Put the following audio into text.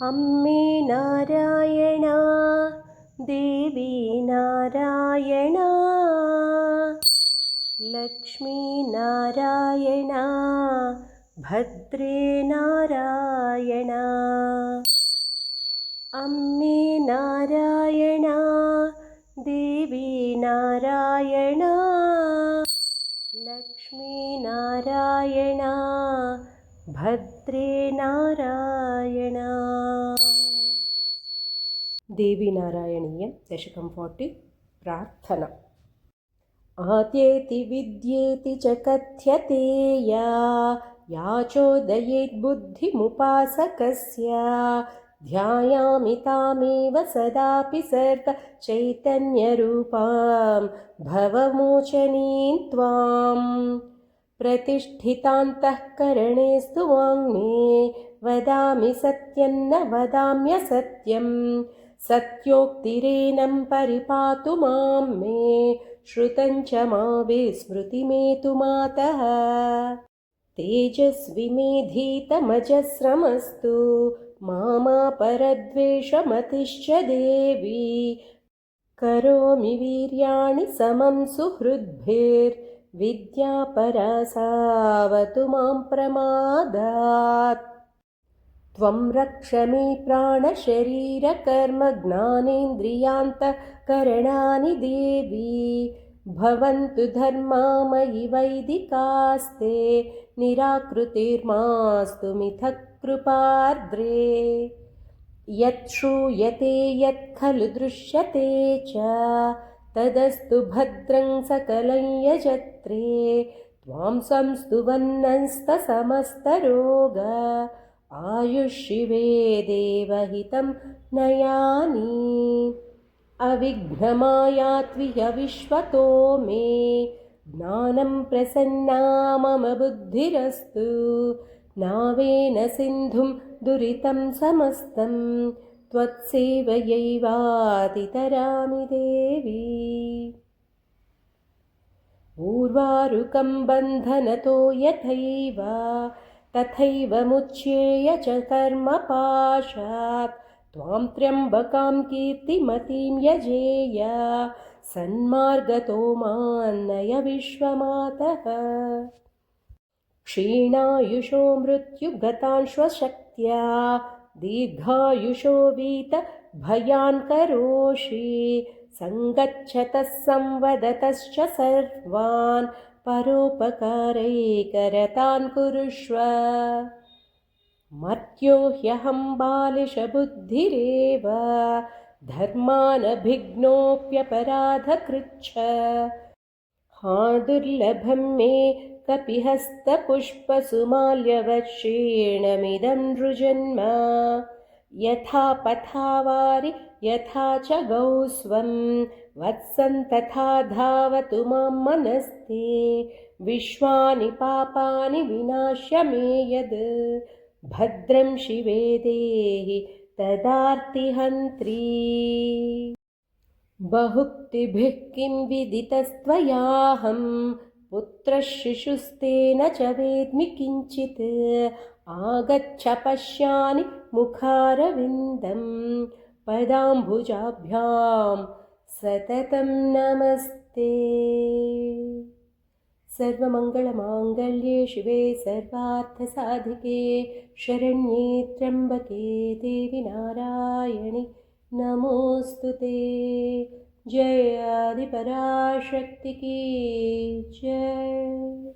अम्मे नारायणा देवी नारायणा लक्ष्मी नारायणा भद्रे नारायणा अम्मे नारायणा देवी नारायणा लक्ष्मी नारायणा भद्रे नारायणा। देवी नारायणीयं दशकं 40 प्रार्थना। आद्येति विद्येति च कथ्यते या चोदयेद्बुद्धिमुपासकस्य ध्यायामि तामेव सदापि सर्व चैतन्यरूपां भवमोचनीं त्वां प्रतिष्ठितान्तःकरणेस्तु वाङ्मे वदामि सत्यं न वदाम्यसत्यं सत्योक्तिरेनं परिपातु मां मे श्रुतं च मा विस्मृतिमेतु मातः तेजस्वि मेधीतमजस्रमस्तु मा परद्वेषमतिश्च देवी करोमि वीर्याणि समं सुहृद्भिर्विद्या परासावतु मां प्रमादात् त्वं रक्ष मे प्राणशरीरकर्मज्ञानेन्द्रियान्तःकरणानि देवी भवन्तु धर्मामयि वैदिकास्ते निराकृतिर्मास्तु मिथः कृपार्द्रे यत् श्रूयते यत् खलु दृश्यते च तदस्तु भद्रं सकलं यजत्रे त्वां संस्तुवन्नस्तसमस्तरोग आयुष्शिवे देवहितं नयानि अविघ्नमायात्वियविश्वतो मे ज्ञानं प्रसन्ना मम बुद्धिरस्तु नावेन सिन्धुं दुरितं समस्तं त्वत्सेवयैवातितरामि देवी ऊर्वारुकं बन्धनतो यथैव तथैव मुच्येय च कर्मपाशात् त्वां त्र्यम्बकां कीर्तिमतीं यजेय सन्मार्गतो मान्नय विश्वमातः क्षीणायुषो मृत्युगतांश्वशक्त्या दीर्घायुषो वीतभयान् करोषि सङ्गच्छतः संवदतश्च सर्वान् परोपकारैकरतान् कुरुष्व मर्त्यो ह्यहं बालिशबुद्धिरेव धर्मानभिघ्नोऽप्यपराधकृच्छ हा दुर्लभं मे कपिहस्तपुष्पसुमाल्यवर्षेणमिदं नृजन्म यथा पथावारि यथा च गौस्वं वत्सं तथा धावतु मां मनस्ते विश्वानि पापानि विनाश्य मे यद् भद्रं शिवे देहि तदार्तिहन्त्री बहुक्तिभिः किं विदितस्त्वयाहं पुत्रः शिशुस्तेन च वेद्मि किञ्चित् आगच्छ पश्यानि मुखारविन्दं पदाम्बुजाभ्यां सततं नमस्ते। सर्वमङ्गलमाङ्गल्ये शिवे सर्वार्थसाधिके शरण्ये त्र्यम्बके देवि नारायणि नमोऽस्तुते। जय आदिपराशक्ति की जय।